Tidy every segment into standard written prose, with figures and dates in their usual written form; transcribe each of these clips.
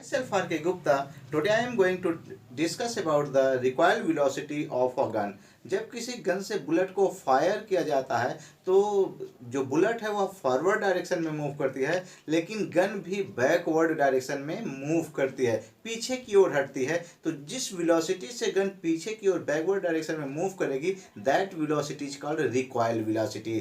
Myself R.K. Gupta. Today I am going to discuss about the recoil velocity of a gun. जब किसी gun से bullet को fire किया जाता है तो जो बुलेट है वह फॉरवर्ड डायरेक्शन में मूव करती है, लेकिन गन भी बैकवर्ड डायरेक्शन में मूव करती है, पीछे की ओर हटती है। तो जिस वेलोसिटी से गन पीछे की ओर बैकवर्ड डायरेक्शन में मूव करेगी, that velocity is called recoil velocity.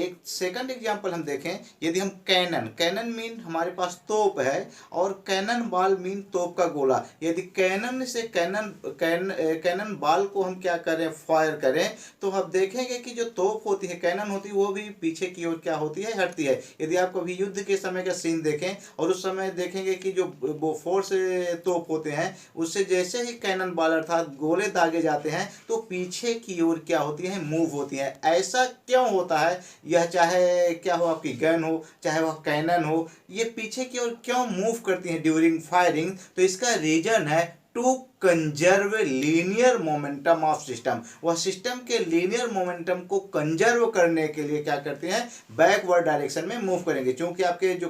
एक सेकंड एग्जांपल हम देखें। यदि हम कैनन मीन हमारे पास तोप है और कैनन बॉल मीन तोप का गोला। यदि कैनन से कैनन बॉल को हम क्या करें, फायर करें, तो हम देखेंगे कि जो तोप होती है, कैनन होती है, वो भी पीछे की ओर क्या होती है, हटती है। यदि आप कभी युद्ध के समय का सीन देखें और उस समय देखेंगे कि जो वो फोर्स तोप होते हैं, उससे जैसे ही कैनन बॉल अर्थात गोले दागे जाते हैं तो पीछे की ओर क्या होती है, मूव होती है। ऐसा क्यों होता है? यह चाहे क्या हो, आपकी गन हो चाहे वह कैनन हो, ये पीछे की ओर क्यों मूव करती है ड्यूरिंग फायरिंग? तो इसका रीजन है to conserve linear momentum of system. वह सिस्टम के लीनियर मोमेंटम को कंजर्व करने के लिए क्या करते हैं, बैकवर्ड डायरेक्शन में मूव करेंगे। क्योंकि आपके जो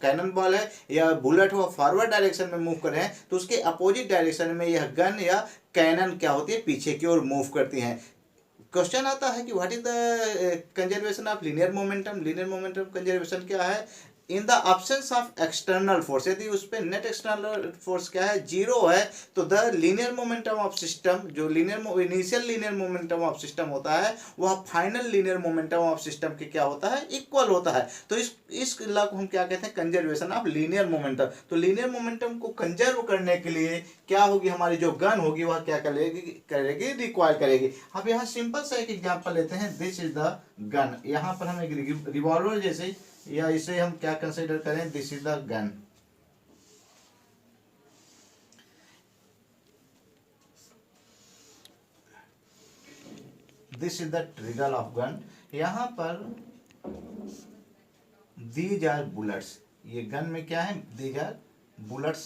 कैनन बॉल है या बुलेट वो फॉरवर्ड डायरेक्शन में मूव कर रहे हैं, तो उसके अपोजिट डायरेक्शन में यह गन या कैनन क्या होती है, पीछे की ओर मूव करती हैं। क्वेश्चन आता है कि what is the conservation of linear momentum. Linear momentum conservation क्या है? In the absence of external force, यदि उस पर नेट एक्सटर्नल फोर्स क्या है, जीरो है, तो the linear momentum of system, जो initial linear momentum of system होता है, वह final linear momentum of system के क्या होता है, इक्वल होता है। तो इस लॉ को हम क्या कहते हैं, कंजर्वेशन ऑफ लीनियर मोमेंटम। तो लीनियर मोमेंटम को कंजर्व करने के लिए क्या होगी, हमारी जो गन होगी वह क्या करेगी, रिक्वायर करेगी। अब यहाँ सिंपल सा एक एग्जांपल लेते हैं। This is the gun. यहाँ पर हम एक रिवॉल्वर जैसे, या इसे हम क्या कंसीडर करें, this is the gun. This is the trigger of gun. यहां पर दीज आर बुलेट्स। ये गन में क्या है, these are bullets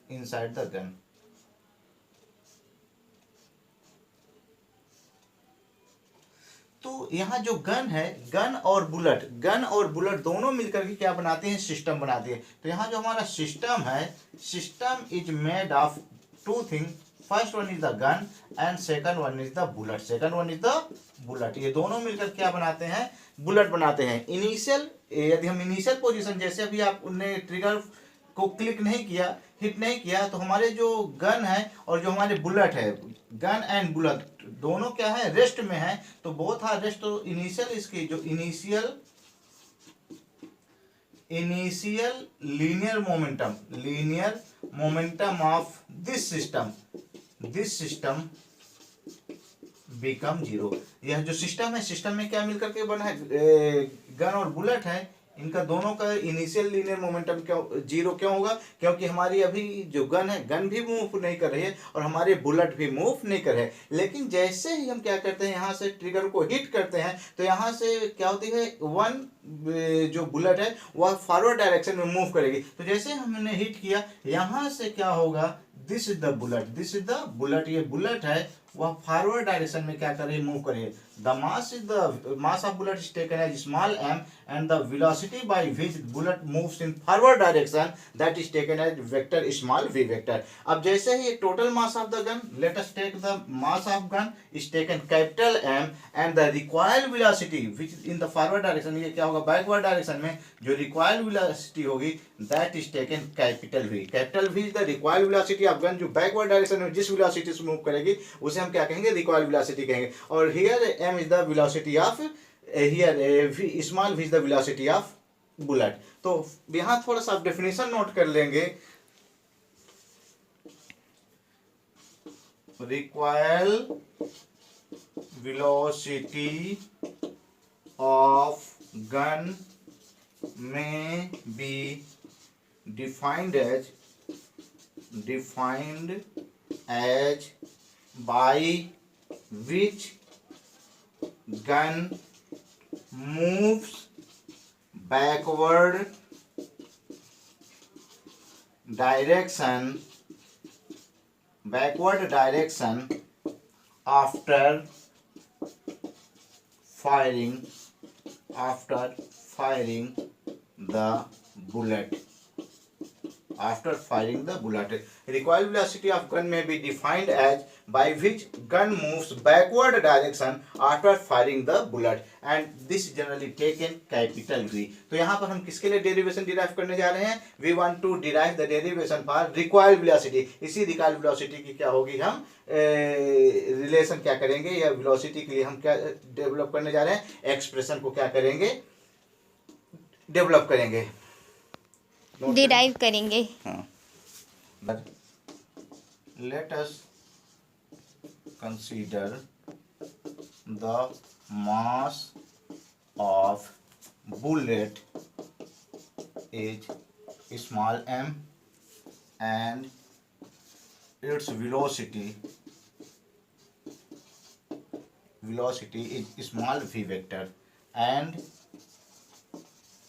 inside the gun. तो यहाँ जो गन है, गन और बुलेट दोनों मिलकर के क्या बनाते हैं, सिस्टम बनाते हैं। तो यहाँ जो हमारा सिस्टम है, system is made of two thing. First one is the gun and second one is the bullet. ये दोनों मिलकर क्या बनाते हैं, बुलेट बनाते हैं। यदि हम इनिशियल पोजीशन, जैसे अभी आपने ट्रिगर को क्लिक नहीं किया, हिट नहीं किया, तो हमारे जो गन है और जो हमारे बुलेट है, गन एंड बुलेट दोनों क्या है, रेस्ट में है। तो बोथ आर रेस्ट। तो इसकी जो initial linear momentum of this system become zero. यह जो सिस्टम है, सिस्टम में क्या मिलकर के बना है, गन और बुलेट है, इनका दोनों का इनिशियल लीनियर मोमेंटम क्यों जीरो क्यों होगा? क्योंकि हमारी अभी जो गन है, गन भी मूव नहीं कर रही है और हमारे बुलेट भी मूव नहीं कर रहे हैं। लेकिन जैसे ही हम क्या करते हैं, यहाँ से ट्रिगर को हिट करते हैं, तो यहाँ से क्या होती है, जो बुलेट है वह फॉरवर्ड डायरेक्शन में मूव करेगी। तो जैसे हमने हिट किया, यहाँ से क्या होगा, दिस इज द बुलेट। ये बुलेट है, वह फॉरवर्ड डायरेक्शन में क्या करे, मूव करे। The mass of bullet is taken as small m and the velocity by which bullet moves in forward direction, that is taken as vector small v vector. अब जैसे ही total mass of the gun, let us take the mass of gun is taken capital M and the recoil velocity which is in the forward direction, ये क्या होगा, backward direction में जो recoil velocity होगी, that is taken capital V. capital V is the recoil velocity of gun, जो backward direction में जिस velocity से move करेगी उसे हम क्या कहेंगे, recoil velocity कहेंगे। और here M is the velocity of small v is the velocity of bullet. तो यहां थोड़ा सा डेफिनेशन नोट कर लेंगे। Recoil velocity of gun may be defined as by which gun moves backward direction after firing the bullet after firing the bullet. Recoil velocity of gun may be defined as by which gun moves backward direction after firing the bullet, and this generally taken capital V. तो यहाँ पर हम किसके लिए derivation derive करने जा रहे हैं? We want to derive the derivation for recoil velocity. इसी recoil velocity की क्या होगी, हम रिलेशन क्या करेंगे, या वेलोसिटी के लिए हम क्या डेवलप करने जा रहे हैं, एक्सप्रेशन को क्या करेंगे, डेवलप करेंगे, डिराइव करेंगे. Let us consider the mass of bullet is small m and its velocity is small v vector, and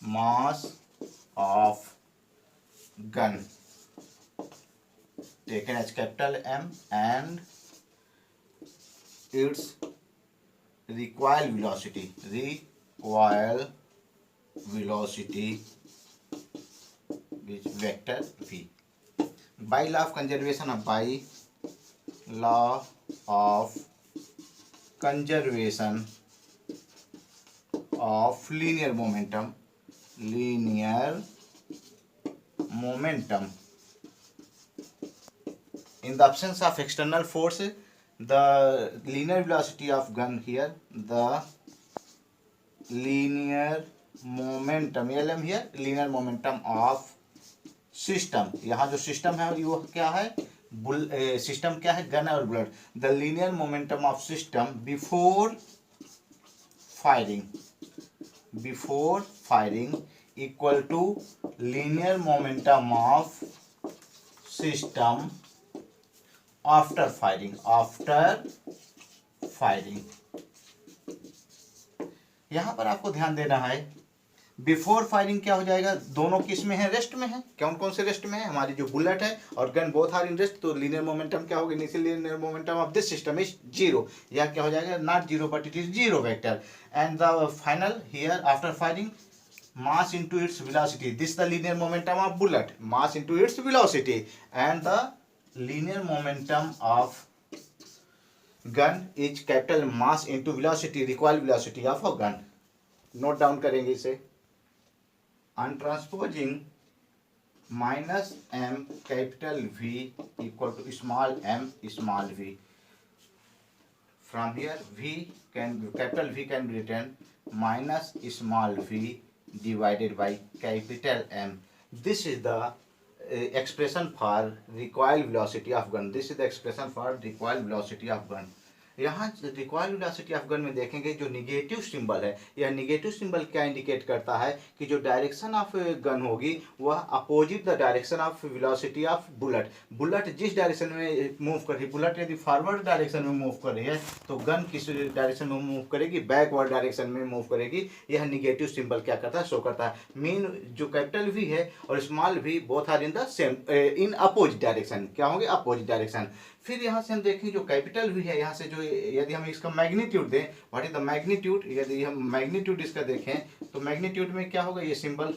mass of gun taken as capital M and its recoil velocity is vector v. By law of conservation of linear momentum, in the absence of external force, the linear velocity of gun here, the linear momentum, LM here, linear momentum of system, यहाँ जो system है वो क्या है, system क्या है, gun और bullet. The linear momentum of system before firing equal to linear momentum of system after firing. यहाँ पर आपको ध्यान देना है, बिफोर फायरिंग क्या हो जाएगा, दोनों किस में है, रेस्ट में है. कौन कौन से रेस्ट में है, हमारी जो बुलेट है और gun both are in rest. तो लीनियर मोमेंटम क्या होगा, initial linear momentum of this system is zero. यह क्या हो जाएगा, not zero but it is zero vector. And the final here after firing, mass into its velocity, this the linear momentum of bullet, mass into its velocity, and the linear momentum of gun is capital mass into velocity, recoil velocity of a gun. Note down करेंगे इसे. On transposing minus m capital V equal to small m small v, from here capital V can be written minus small v divided by capital M. This is the expression for recoil velocity of gun. This is the expression for recoil velocity of gun. यहाँ recoil velocity of gun में देखेंगे जो negative symbol है, यह negative symbol क्या indicate करता है कि जो डायरेक्शन ऑफ गन होगी वह opposite the direction of velocity of bullet. Bullet जिस डायरेक्शन में मूव कर रही है, बुलेट यदि फॉरवर्ड डायरेक्शन में मूव कर रही है तो गन किस डायरेक्शन में मूव करेगी, बैकवर्ड डायरेक्शन में मूव करेगी. यह निगेटिव सिंबल क्या करता है, शो करता है. मीन जो कैपिटल वी है और small V both are in the same in opposite direction, क्या होंगे, अपोजिट डायरेक्शन. फिर यहाँ से हम देखें जो कैपिटल वी है, यहाँ से जो यदि हम इसका मैग्नीट्यूड दें, व्हाट इज द मैग्नीट्यूड, यदि हम मैग्नीट्यूड इसका देखें तो मैग्नीट्यूड में क्या होगा, ये सिंबल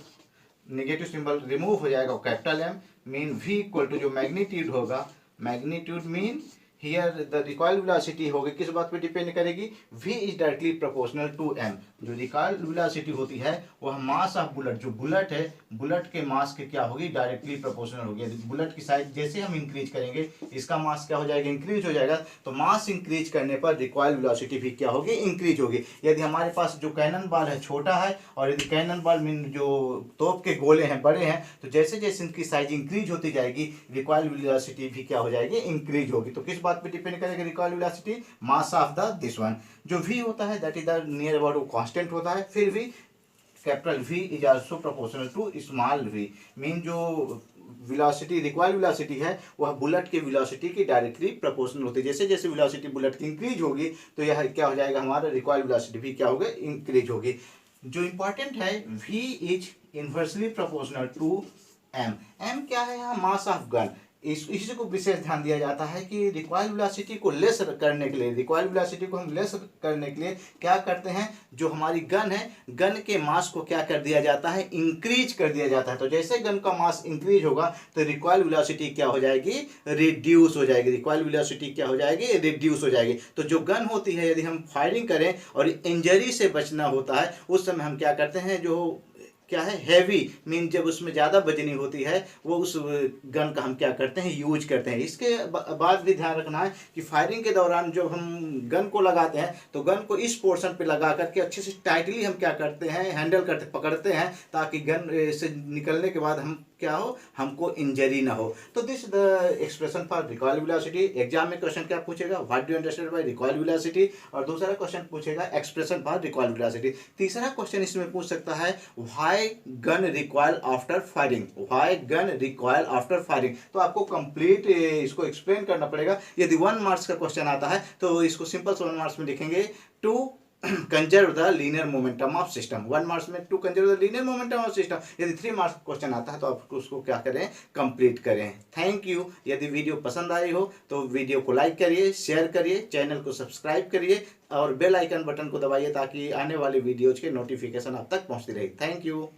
नेगेटिव सिंबल रिमूव हो जाएगा. Capital M mean V equal to जो मैग्नीट्यूड होगा, magnitude mean here the recoil velocity होगी, किस बात पे डिपेंड करेगी, v is directly proportional to m. जो रिकॉइल वेलोसिटी होती है वह मास ऑफ बुलेट, जो बुलेट है, बुलेट के मास के क्या होगी, डायरेक्टली प्रोपोर्शनल होगी. बुलेट की साइज जैसे हम इंक्रीज करेंगे इसका मास क्या हो जाएगा, इंक्रीज हो जाएगा. तो मास इंक्रीज करने पर रिकॉइल वेलोसिटी भी क्या होगी, इंक्रीज होगी. यदि हमारे पास जो कैनन बॉल है छोटा है और यदि कैनन बॉल मीन जो तोप के गोले हैं बड़े हैं, तो जैसे जैसे इनकी साइज इंक्रीज होती जाएगी रिकॉइल वेलोसिटी भी क्या हो जाएगी, इंक्रीज होगी. तो किस बात पे डिपेंड करेगा recoil velocity, mass of the this one. जो v होता है that is the near about, वो कांस्टेंट होता है. फिर भी capital v is also proportional to small v. Mean जो वेलोसिटी, रिकॉइल वेलोसिटी है वह बुलेट की वेलोसिटी की डायरेक्टली प्रोपोर्शनल होती है. जैसे जैसे वेलोसिटी बुलेट की इंक्रीज होगी तो यह क्या हो जाएगा, हमारा रिकॉइल वेलोसिटी भी क्या होगा, इंक्रीज होगी. जो इंपॉर्टेंट है, v is inversely proportional to m. m क्या है यहाँ, मास ऑफ गन. इसी को विशेष ध्यान दिया जाता है कि रिकॉइल वेलोसिटी को लेस करने के लिए, रिकॉइल वेलोसिटी को हम लेस करने के लिए क्या करते हैं, जो हमारी गन है, गन के मास को क्या कर दिया जाता है, इंक्रीज कर दिया जाता है। तो जैसे गन का मास इंक्रीज होगा तो रिकॉइल वेलोसिटी क्या हो जाएगी, रिड्यूस हो जाएगी। रिकॉइल वेलोसिटी क्या हो जाएगी, रिड्यूस हो जाएगी। तो जो गन होती है, यदि हम फायरिंग करें और इंजरी से बचना होता है, उस समय हम क्या करते हैं, जो क्या है, हैवी मीन जब उसमें ज़्यादा वजनी होती है, वो उस गन का हम क्या करते हैं, यूज करते हैं। इसके बाद भी ध्यान रखना है कि फायरिंग के दौरान जब हम गन को लगाते हैं तो गन को इस पोर्शन पे लगा करके अच्छे से टाइटली हम क्या करते हैं, हैंडल करते पकड़ते हैं, ताकि गन से निकलने के बाद हम क्या हो, हमको इंजरी ना हो। तो this the expression for recoil velocity. Exam में क्वेश्चन क्या पूछेगा, what do you understand by recoil velocity, और दूसरा क्वेश्चन पूछेगा एक्सप्रेशन फॉर रिकॉइल वेलोसिटी। तीसरा क्वेश्चन इसमें पूछ सकता है why gun recoil after firing, why gun recoil after firing. तो आपको कंप्लीट इसको एक्सप्लेन करना पड़ेगा। यदि 1 मार्क्स का क्वेश्चन आता है तो इसको सिंपल 1 मार्क्स में लिखेंगे to conserve the linear momentum of system. 1 marks में to conserve the linear momentum of system. यदि 3 मार्क्स क्वेश्चन आता है तो आप उसको क्या करें, कंप्लीट करें। Thank you. यदि वीडियो पसंद आई हो तो वीडियो को लाइक करिए, शेयर करिए, चैनल को सब्सक्राइब करिए और बेल आइकन बटन को दबाइए ताकि आने वाले वीडियोज के नोटिफिकेशन आप तक पहुंचती रहे। Thank you.